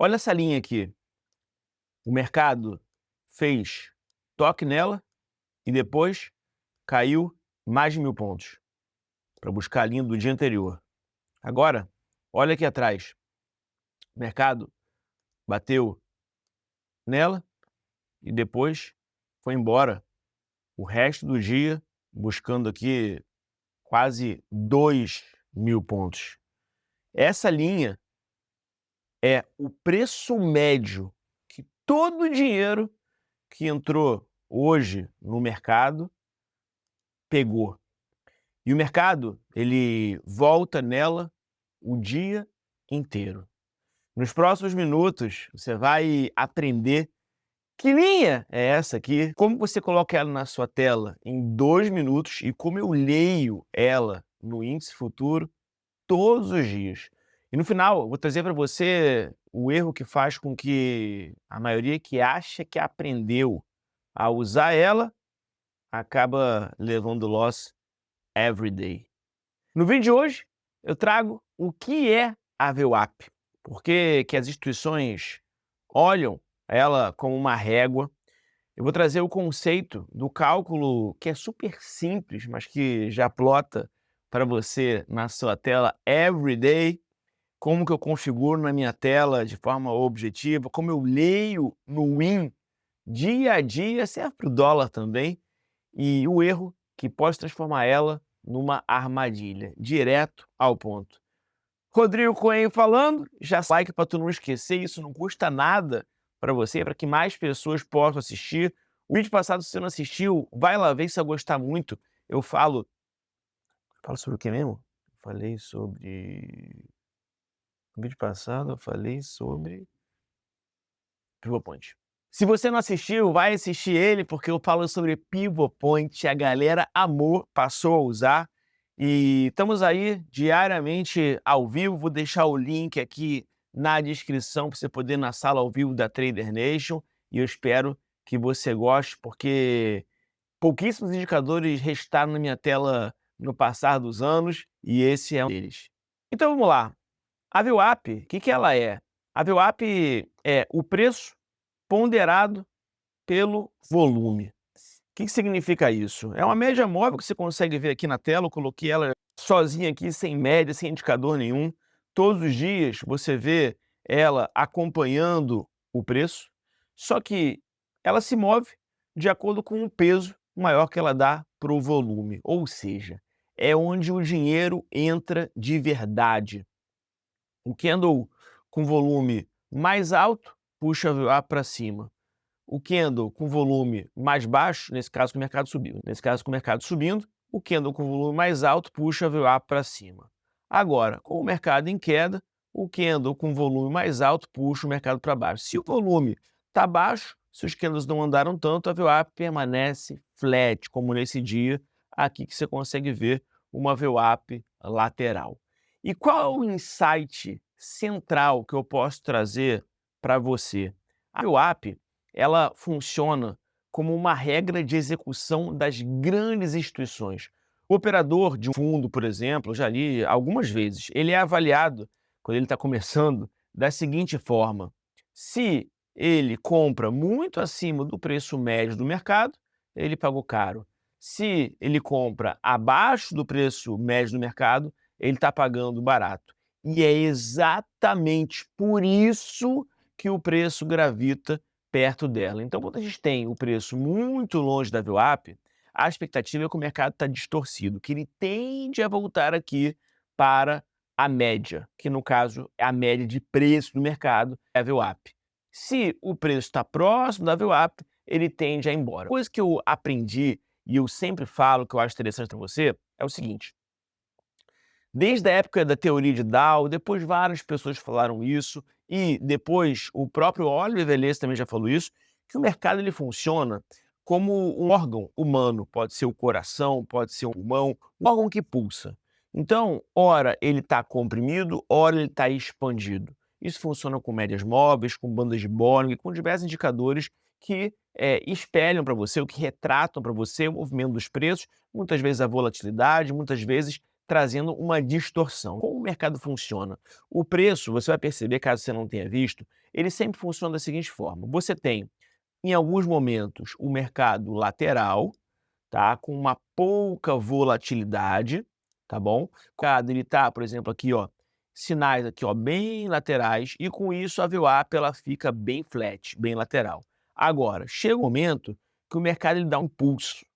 Olha essa linha aqui. O mercado fez toque nela e depois caiu mais de 1.000 pontos para buscar a linha do dia anterior. Agora, olha aqui atrás. O mercado bateu nela e depois foi embora o resto do dia buscando aqui quase 2.000 pontos. Essa linha é o preço médio que todo o dinheiro que entrou hoje no mercado pegou. E o mercado, ele volta nela o dia inteiro. Nos próximos minutos, você vai aprender que linha é essa aqui, como você coloca ela na sua tela em 2 minutos e como eu leio ela no índice futuro todos os dias. E no final, eu vou trazer para você o erro que faz com que a maioria que acha que aprendeu a usar ela acaba levando loss every day. No vídeo de hoje, eu trago o que é a VWAP, por que as instituições olham ela como uma régua. Eu vou trazer o conceito do cálculo que é super simples, mas que já plota para você na sua tela every day, como que eu configuro na minha tela de forma objetiva, como eu leio no Win dia a dia, serve para o dólar também, e o erro que pode transformar ela numa armadilha, direto ao ponto. Rodrigo Coelho falando, já like para tu não esquecer, isso não custa nada para você, para que mais pessoas possam assistir. O vídeo passado, se você não assistiu, vai lá ver se vai gostar muito. Eu falo sobre o que mesmo? Falei sobre... No vídeo passado eu falei sobre Pivot Point. Se você não assistiu, vai assistir ele, porque eu falo sobre Pivot Point, a galera amou, passou a usar. E estamos aí diariamente ao vivo, vou deixar o link aqui na descrição para você poder ir na sala ao vivo da Trader Nation. E eu espero que você goste, porque pouquíssimos indicadores restaram na minha tela no passar dos anos, e esse é um deles. Então vamos lá. A VWAP, o que ela é? A VWAP é o preço ponderado pelo volume. O que significa isso? É uma média móvel que você consegue ver aqui na tela, eu coloquei ela sozinha aqui, sem média, sem indicador nenhum. Todos os dias você vê ela acompanhando o preço, só que ela se move de acordo com o peso maior que ela dá para o volume, ou seja, é onde o dinheiro entra de verdade. O candle com volume mais alto puxa a para cima. O candle com volume mais baixo, nesse caso que o mercado subiu, nesse caso com o mercado subindo, o candle com volume mais alto puxa a VWAP para cima. Agora, com o mercado em queda, o candle com volume mais alto puxa o mercado para baixo. Se o volume está baixo, se os candles não andaram tanto, a VWAP permanece flat, como nesse dia aqui que você consegue ver uma VWAP lateral. E qual é o insight central que eu posso trazer para você? A VWAP, ela funciona como uma regra de execução das grandes instituições. O operador de um fundo, por exemplo, eu já li algumas vezes, ele é avaliado, quando ele está começando, da seguinte forma: se ele compra muito acima do preço médio do mercado, ele pagou caro. Se ele compra abaixo do preço médio do mercado, ele está pagando barato. E é exatamente por isso que o preço gravita perto dela. Então, quando a gente tem o preço muito longe da VWAP, a expectativa é que o mercado está distorcido, que ele tende a voltar aqui para a média, que no caso é a média de preço do mercado, é a VWAP. Se o preço está próximo da VWAP, ele tende a ir embora. Coisa que eu aprendi, e eu sempre falo, que eu acho interessante para você, é o seguinte: desde a época da teoria de Dow, depois várias pessoas falaram isso, e depois o próprio Oliver Velez também já falou isso, que o mercado ele funciona como um órgão humano, pode ser o coração, pode ser um pulmão, um órgão que pulsa. Então, ora ele está comprimido, ora ele está expandido. Isso funciona com médias móveis, com bandas de Bollinger, com diversos indicadores que espelham para você, o que retratam para você o movimento dos preços, muitas vezes a volatilidade, muitas vezes trazendo uma distorção. Como o mercado funciona? O preço, você vai perceber, caso você não tenha visto, ele sempre funciona da seguinte forma: você tem, em alguns momentos, o mercado lateral, tá, com uma pouca volatilidade, tá bom? O mercado ele tá, por exemplo, aqui, ó, sinais aqui, ó, bem laterais, e com isso a VWAP ela fica bem flat, bem lateral. Agora, chega um momento que o mercado ele dá um impulso.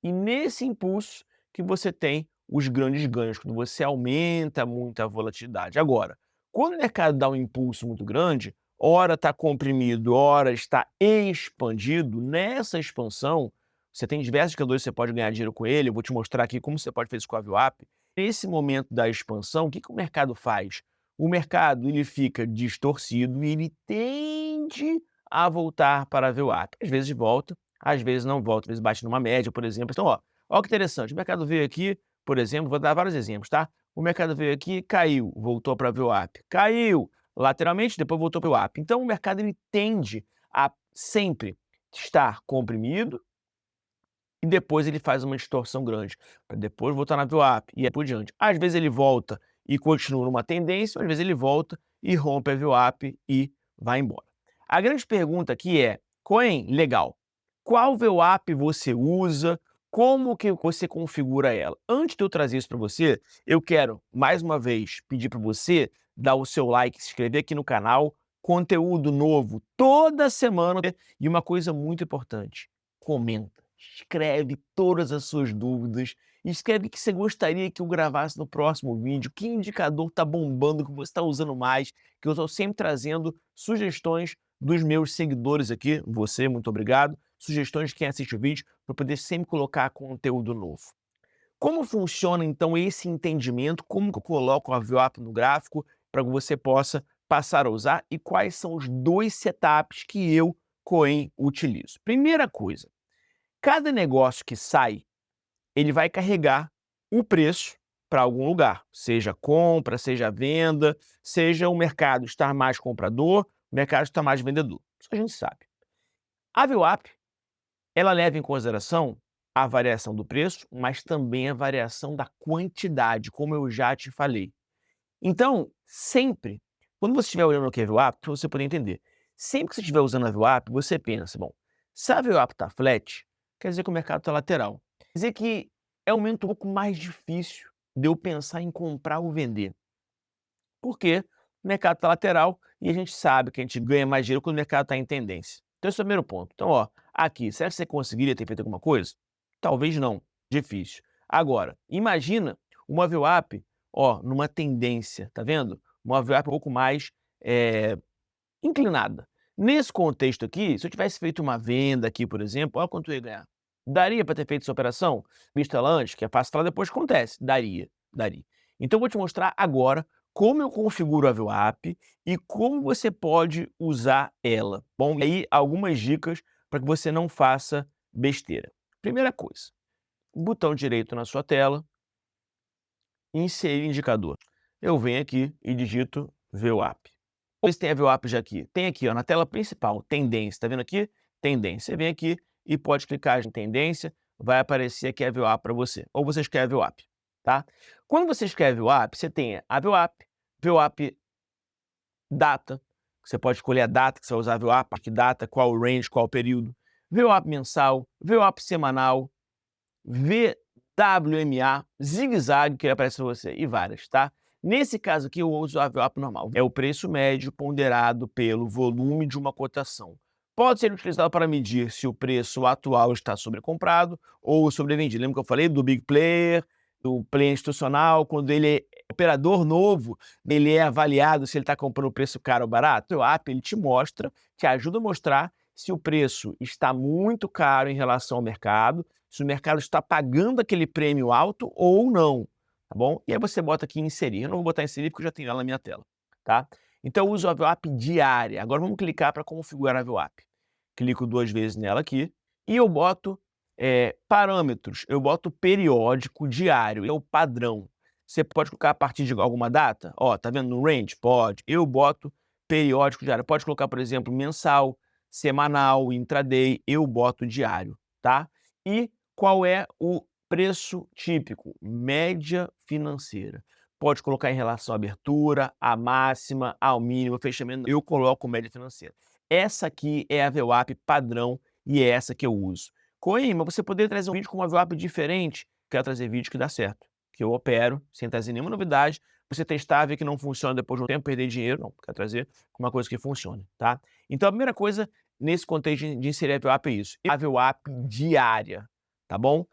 E nesse impulso que você tem os grandes ganhos, quando você aumenta muito a volatilidade. Agora, quando o mercado dá um impulso muito grande, ora está comprimido, ora está expandido, nessa expansão, você tem diversos indicadores que você pode ganhar dinheiro com ele, eu vou te mostrar aqui como você pode fazer isso com a VWAP. Nesse momento da expansão, o que o mercado faz? O mercado ele fica distorcido e ele tende a voltar para a VWAP. Às vezes volta, às vezes não volta, às vezes bate numa média, por exemplo. Então, ó que interessante, o mercado veio aqui, por exemplo, vou dar vários exemplos, tá? O mercado veio aqui, caiu, voltou para a VWAP, caiu lateralmente, depois voltou para o VWAP. Então, o mercado ele tende a sempre estar comprimido e depois ele faz uma distorção grande, para depois voltar na VWAP e aí por diante. Às vezes ele volta e continua numa tendência, às vezes ele volta e rompe a VWAP e vai embora. A grande pergunta aqui é: Coen, legal, qual VWAP você usa? Como que você configura ela? Antes de eu trazer isso para você, eu quero, mais uma vez, pedir para você dar o seu like, se inscrever aqui no canal, conteúdo novo toda semana. E uma coisa muito importante, comenta, escreve todas as suas dúvidas, escreve o que você gostaria que eu gravasse no próximo vídeo, que indicador está bombando, que você está usando mais, que eu estou sempre trazendo sugestões dos meus seguidores aqui, você, muito obrigado, sugestões de quem assiste o vídeo, para poder sempre colocar conteúdo novo. Como funciona então esse entendimento, como que eu coloco a VWAP no gráfico para que você possa passar a usar e quais são os dois setups que eu, Coen, utilizo? Primeira coisa, cada negócio que sai, ele vai carregar o preço para algum lugar, seja compra, seja venda, seja o mercado estar mais comprador, o mercado estar mais vendedor. Isso a gente sabe. A VWAP, ela leva em consideração a variação do preço, mas também a variação da quantidade, como eu já te falei. Então, sempre, quando você estiver olhando o que é VWAP, para você poder entender, sempre que você estiver usando a VWAP, você pensa, bom, se a VWAP está flat, quer dizer que o mercado está lateral. Quer dizer que é um momento um pouco mais difícil de eu pensar em comprar ou vender. Porque o mercado está lateral e a gente sabe que a gente ganha mais dinheiro quando o mercado está em tendência. Então esse é o primeiro ponto. Então, aqui, será que você conseguiria ter feito alguma coisa? Talvez não, difícil. Agora, imagina uma VWAP, numa tendência, tá vendo? Uma VWAP um pouco mais inclinada. Nesse contexto aqui, se eu tivesse feito uma venda aqui, por exemplo, olha quanto eu ia ganhar. Daria para ter feito essa operação? Vista ela antes, que é fácil falar depois que acontece. Daria, daria. Então eu vou te mostrar agora como eu configuro a VWAP e como você pode usar ela. Bom, e aí algumas dicas para que você não faça besteira. Primeira coisa, botão direito na sua tela, inserir indicador. Eu venho aqui e digito VWAP. Ou se tem a VWAP já aqui. Tem aqui, na tela principal, tendência. Tá vendo aqui? Tendência. Você vem aqui e pode clicar em tendência, vai aparecer aqui a VWAP para você. Ou você escreve VWAP, tá? Quando você escreve VWAP, você tem a VWAP data, você pode escolher a data que você vai usar a VWAP, que data, qual o range, qual o período. VWAP mensal, VWAP semanal, VWMA, zigue-zague, que aparece para você, e várias, tá? Nesse caso aqui, eu uso a VWAP normal. É o preço médio ponderado pelo volume de uma cotação. Pode ser utilizado para medir se o preço atual está sobrecomprado ou sobrevendido. Lembra que eu falei do big player, do player institucional, quando ele é operador novo, ele é avaliado se ele está comprando o preço caro ou barato? O VWAP, ele te ajuda a mostrar se o preço está muito caro em relação ao mercado, se o mercado está pagando aquele prêmio alto ou não, tá bom? E aí você bota aqui em inserir. Eu não vou botar em inserir porque eu já tenho ela na minha tela, tá? Então eu uso a VWAP diária. Agora vamos clicar para configurar a VWAP. Clico 2 vezes nela aqui e eu boto parâmetros. Eu boto periódico diário, é o padrão. Você pode colocar a partir de alguma data? Tá vendo no range? Pode. Eu boto periódico diário. Pode colocar, por exemplo, mensal, semanal, intraday, eu boto diário, tá? E qual é o preço típico, média financeira. Pode colocar em relação à abertura, à máxima, ao mínimo, fechamento. Eu coloco média financeira. Essa aqui é a VWAP padrão e é essa que eu uso. Coima, você poderia trazer um vídeo com uma VWAP diferente? Quero trazer vídeo que dá certo, que eu opero sem trazer nenhuma novidade. Você testar, ver que não funciona depois de um tempo, perder dinheiro. Não, quero trazer uma coisa que funcione, tá? Então a primeira coisa nesse contexto de inserir a VWAP é isso. A VWAP diária, tá bom?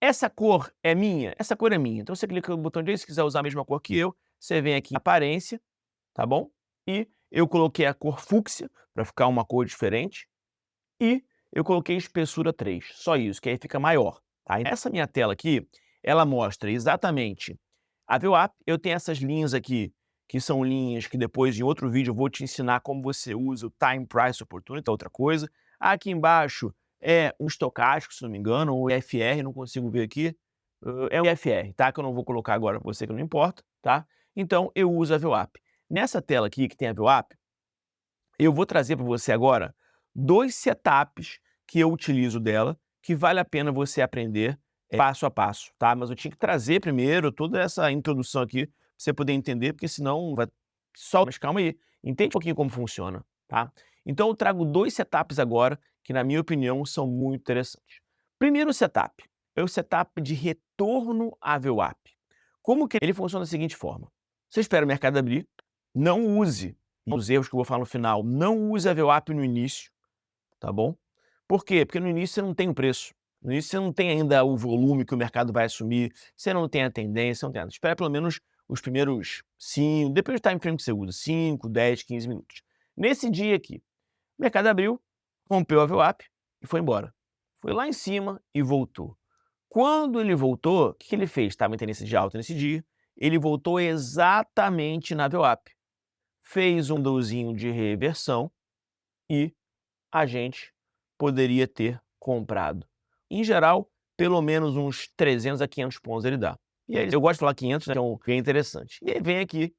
Essa cor é minha? Essa cor é minha. Então você clica no botão direito, se quiser usar a mesma cor que eu, você vem aqui em aparência, tá bom? E eu coloquei a cor fúcsia, para ficar uma cor diferente, e eu coloquei espessura 3, só isso, que aí fica maior, tá? Essa minha tela aqui, ela mostra exatamente a VWAP. Eu tenho essas linhas aqui, que são linhas que depois em outro vídeo eu vou te ensinar como você usa o Time Price Opportunity, outra coisa. Aqui embaixo é um estocástico, se não me engano, ou IFR, não consigo ver aqui. É um IFR, tá? Que eu não vou colocar agora para você, que não importa, tá? Então eu uso a VWAP. Nessa tela aqui que tem a VWAP, eu vou trazer para você agora 2 setups que eu utilizo dela, que vale a pena você aprender passo a passo, tá? Mas eu tinha que trazer primeiro toda essa introdução aqui, pra você poder entender, porque senão vai só mas calma aí, entende um pouquinho como funciona, tá? Então eu trago 2 setups agora, que na minha opinião são muito interessantes. Primeiro setup, é o setup de retorno à VWAP. Como que ele funciona da seguinte forma: você espera o mercado abrir, não use os erros que eu vou falar no final, não use a VWAP no início, tá bom? Por quê? Porque no início você não tem o preço. No início você não tem ainda o volume que o mercado vai assumir, você não tem a tendência, não tem nada. Espera pelo menos os primeiros 5, depende do time frame que você usa, 5, 10, 15 minutos. Nesse dia aqui, o mercado abriu, rompeu a VWAP e foi embora. Foi lá em cima e voltou. Quando ele voltou, o que ele fez? Estava em tendência de alta nesse dia, ele voltou exatamente na VWAP. Fez um candlezinho de reversão e a gente poderia ter comprado. Em geral, pelo menos uns 300 a 500 pontos ele dá. E aí, eu gosto de falar 500, né, que é um bem interessante. E aí vem aqui,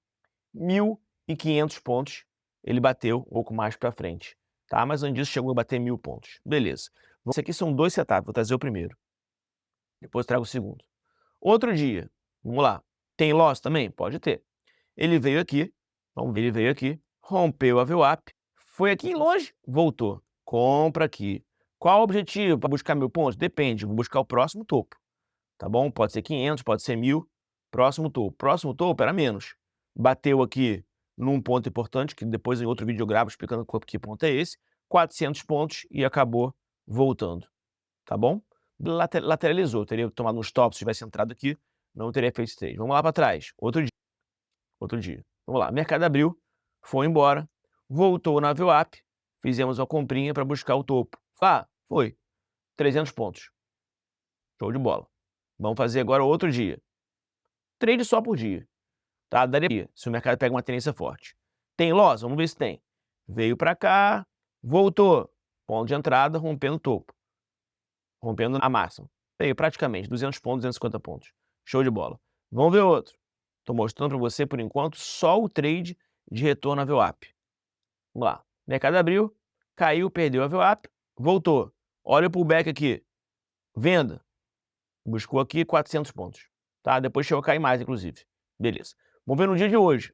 1.500 pontos, ele bateu um pouco mais para frente, tá? Mas antes disso chegou a bater 1.000 pontos. Beleza. Esse aqui são 2 setups, vou trazer o primeiro, depois trago o segundo. Outro dia, vamos lá, tem loss também? Pode ter. Ele veio aqui, vamos ver, ele veio aqui, rompeu a VWAP, foi aqui longe, voltou. Compra aqui. Qual o objetivo para buscar 1.000 pontos? Depende, vou buscar o próximo topo, tá bom? Pode ser 500, pode ser 1.000, próximo topo. Próximo topo era menos. Bateu aqui num ponto importante, que depois em outro vídeo eu gravo explicando que ponto é esse, 400 pontos e acabou voltando, tá bom? Lateralizou, teria tomado um stop se tivesse entrado aqui, não teria feito esse trade. Vamos lá para trás, outro dia. Vamos lá, mercado abriu, foi embora, voltou na VWAP, fizemos uma comprinha para buscar o topo. Foi, 300 pontos. Show de bola. Vamos fazer agora outro dia. Trade só por dia, tá? Daria, se o mercado pega uma tendência forte. Tem loss? Vamos ver se tem. Veio para cá, voltou. Ponto de entrada, rompendo o topo. Rompendo a máxima. Veio praticamente 200 pontos, 250 pontos. Show de bola. Vamos ver outro. Estou mostrando para você, por enquanto, só o trade de retorno à VWAP. Vamos lá. Mercado abriu, caiu, perdeu a VWAP, voltou. Olha o pullback aqui. Venda. Buscou aqui 400 pontos. Tá? Depois chegou a cair mais, inclusive. Beleza. Vamos ver no dia de hoje.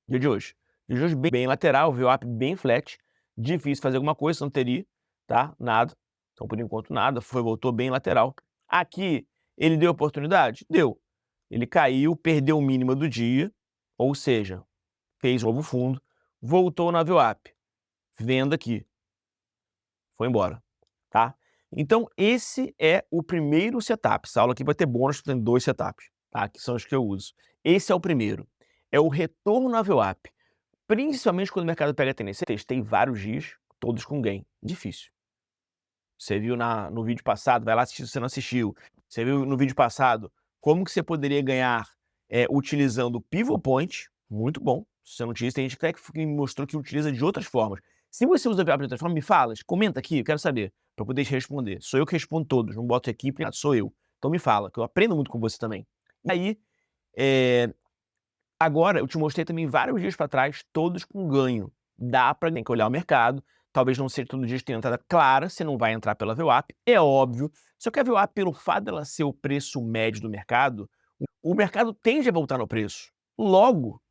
Dia de hoje. Dia de hoje bem lateral, VWAP bem flat. Difícil fazer alguma coisa, não teria, tá? Nada. Então, por enquanto, nada. Voltou bem lateral. Aqui, ele deu oportunidade? Deu. Ele caiu, perdeu o mínimo do dia, ou seja, fez um novo fundo, voltou na VWAP. Venda aqui. Foi embora, tá? Então, esse é o primeiro setup. Essa aula aqui vai ter bônus, tem 2 setups, tá? Que são os que eu uso. Esse é o primeiro. É o retorno na VWAP. Principalmente quando o mercado pega a tendência. Eu testei vários dias, todos com gain. Difícil. Você viu no vídeo passado, vai lá assistir se você não assistiu. Você viu no vídeo passado como que você poderia ganhar utilizando o Pivot Point. Muito bom. Se você não utiliza, tem gente até que me mostrou que utiliza de outras formas. Se você usa a VWAP de outra forma, me fala, comenta aqui, eu quero saber, para poder te responder. Sou eu que respondo todos, não boto equipe, nada, sou eu. Então me fala, que eu aprendo muito com você também. E aí, agora eu te mostrei também vários dias para trás, todos com ganho. Dá para, tem que olhar o mercado, talvez não seja todo dia que tem entrada clara, você não vai entrar pela VWAP, é óbvio. Só que a VWAP, pelo fato dela ser o preço médio do mercado, o mercado tende a voltar no preço. Logo,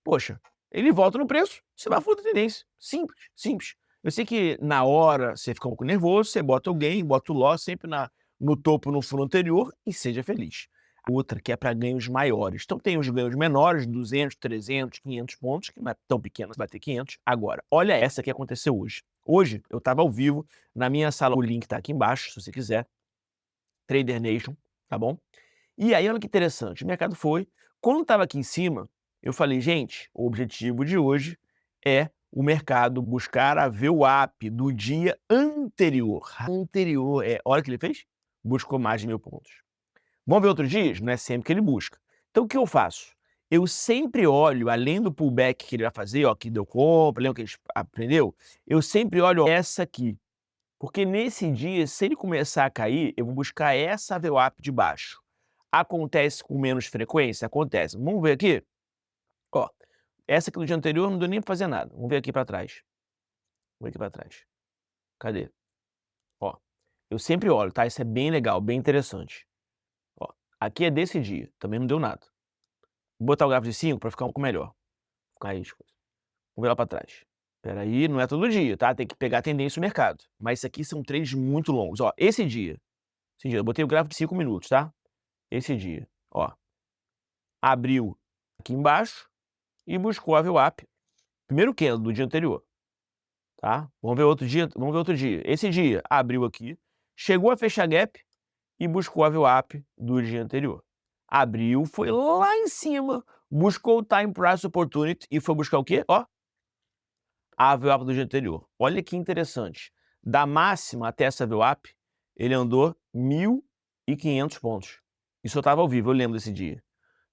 poxa, ele volta no preço, você vai à fundo da tendência. Simples, simples. Eu sei que na hora você fica um pouco nervoso, você bota o gain, bota o loss sempre no topo, no fundo anterior e seja feliz. Outra que é para ganhos maiores. Então tem os ganhos menores, 200, 300, 500 pontos, que não é tão pequeno, vai ter 500. Agora, olha essa que aconteceu hoje. Hoje eu estava ao vivo na minha sala, o link está aqui embaixo, se você quiser, Trader Nation, tá bom? E aí olha que interessante, o mercado foi, quando estava aqui em cima, eu falei: "Gente, o objetivo de hoje é o mercado buscar a VWAP do dia anterior". Anterior, olha o que ele fez? Buscou mais de 1000 pontos. Vamos ver outros dias? Não é sempre que ele busca. Então o que eu faço? Eu sempre olho, além do pullback que ele vai fazer, ó, que deu compra, lembra que a gente aprendeu? Eu sempre olho essa aqui, porque nesse dia, se ele começar a cair, eu vou buscar essa VWAP de baixo. Acontece com menos frequência? Acontece. Vamos ver aqui? Ó, essa aqui do dia anterior não deu nem pra fazer nada. Vamos ver aqui pra trás. Vamos ver aqui pra trás. Cadê? Ó, eu sempre olho, tá? Isso é bem legal, bem interessante. Ó, aqui é desse dia, também não deu nada. Vou botar o gráfico de 5 pra ficar um pouco melhor. Ficar aí as coisas. Vamos ver lá pra trás. Espera aí, não é todo dia, tá? Tem que pegar a tendência do mercado. Mas isso aqui são trades muito longos. Ó, esse dia, eu botei o gráfico de 5 minutos, tá? Esse dia, ó, abriu aqui embaixo e buscou a VWAP, primeiro candle do dia anterior, tá? Vamos ver outro dia. Esse dia abriu aqui, chegou a fechar gap e buscou a VWAP do dia anterior. Abriu, foi lá em cima, buscou o Time Price Opportunity e foi buscar o quê? Ó, a VWAP do dia anterior. Olha que interessante. Da máxima até essa VWAP, ele andou 1.500 pontos. Isso eu estava ao vivo, eu lembro desse dia.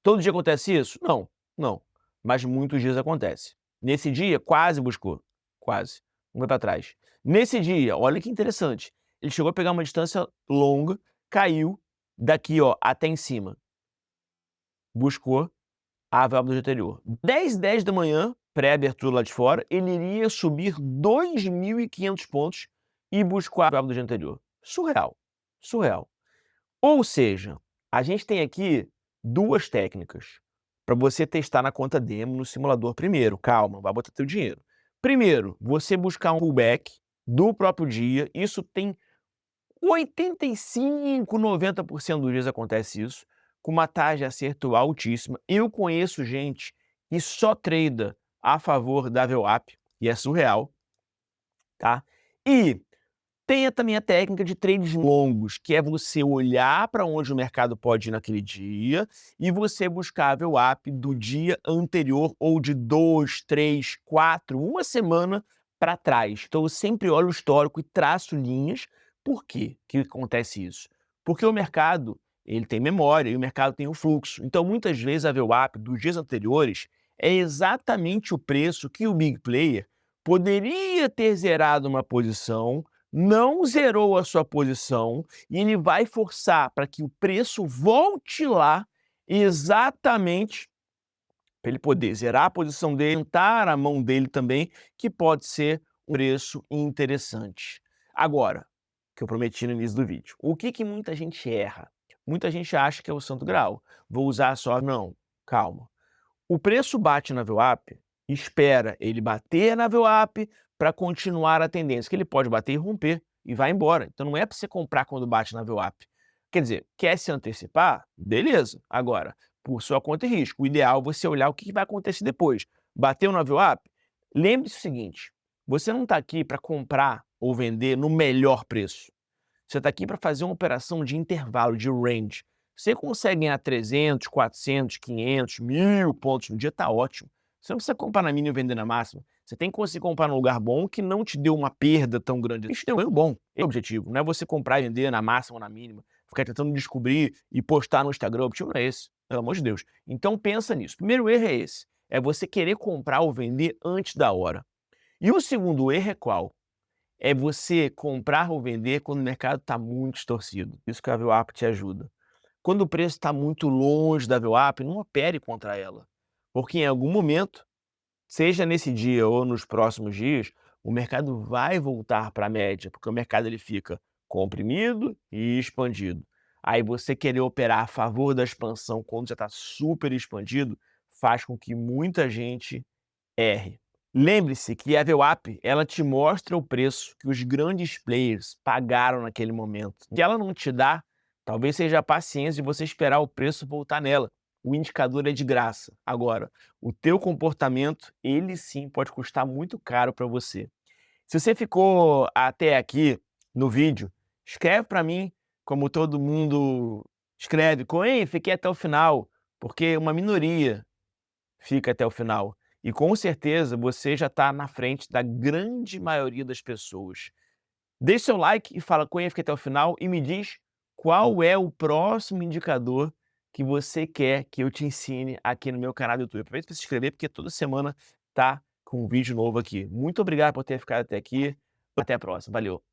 Todo dia acontece isso? Não, não. Mas muitos dias acontece. Nesse dia, quase buscou. Quase. Vamos ver para trás. Nesse dia, olha que interessante. Ele chegou a pegar uma distância longa, caiu daqui, ó, até em cima. Buscou a VWAP do dia anterior. 10h10 da manhã, pré-abertura lá de fora, ele iria subir 2.500 pontos e buscar a VWAP do dia anterior. Surreal. Surreal. Ou seja, a gente tem aqui duas técnicas para você testar na conta demo no simulador primeiro. Calma, vai botar teu dinheiro. Primeiro, você buscar um pullback do próprio dia. Isso tem 85, 90% dos dias acontece isso, com uma taxa de acerto altíssima. Eu conheço gente que só trada a favor da VWAP, e é surreal, tá? E tenha também a técnica de trades longos, que é você olhar para onde o mercado pode ir naquele dia e você buscar a VWAP do dia anterior ou de 2, 3, 4, uma semana para trás. Então eu sempre olho o histórico e traço linhas. Por quê que acontece isso? Porque o mercado, ele tem memória e o mercado tem o fluxo. Então muitas vezes a VWAP dos dias anteriores é exatamente o preço que o big player poderia ter zerado uma posição, não zerou a sua posição e ele vai forçar para que o preço volte lá exatamente para ele poder zerar a posição dele, aumentar a mão dele também, que pode ser um preço interessante. Agora, que eu prometi no início do vídeo, o que muita gente erra? Muita gente acha que é o santo grau. Vou usar só... Não, calma. O preço bate na VWAP, espera ele bater na VWAP para continuar a tendência, que ele pode bater e romper e vai embora. Então não é para você comprar quando bate na VWAP. Quer dizer, quer se antecipar? Beleza. Agora, por sua conta e risco, o ideal é você olhar o que vai acontecer depois. Bateu na VWAP? Lembre-se o seguinte, você não está aqui para comprar ou vender no melhor preço. Você está aqui para fazer uma operação de intervalo, de range. Você consegue ganhar 300, 400, 500, 1.000 pontos no dia, tá ótimo. Você não precisa comprar na mínima e vender na máxima. Você tem que conseguir comprar num lugar bom que não te deu uma perda tão grande. Isso deu um ganho bom. Esse é o objetivo. Não é você comprar e vender na máxima ou na mínima, ficar tentando descobrir e postar no Instagram. O objetivo não é esse, pelo amor de Deus. Então pensa nisso. Primeiro erro é esse. É você querer comprar ou vender antes da hora. E o segundo erro é qual? É você comprar ou vender quando o mercado está muito distorcido. Isso que a VWAP te ajuda. Quando o preço está muito longe da VWAP, não opere contra ela. Porque em algum momento, seja nesse dia ou nos próximos dias, o mercado vai voltar para a média, porque o mercado ele fica comprimido e expandido. Aí você querer operar a favor da expansão quando já está super expandido, faz com que muita gente erre. Lembre-se que a VWAP, ela te mostra o preço que os grandes players pagaram naquele momento. O que ela não te dá, talvez seja a paciência de você esperar o preço voltar nela. O indicador é de graça. Agora, o teu comportamento, ele sim pode custar muito caro para você. Se você ficou até aqui no vídeo, escreve para mim, como todo mundo escreve, Coen, fiquei até o final, porque uma minoria fica até o final. E com certeza você já está na frente da grande maioria das pessoas. Deixe seu like e fala Cunha, fica até o final e me diz qual é o próximo indicador que você quer que eu te ensine aqui no meu canal do YouTube. Aproveita para se inscrever, porque toda semana tá com um vídeo novo aqui. Muito obrigado por ter ficado até aqui. Até a próxima. Valeu!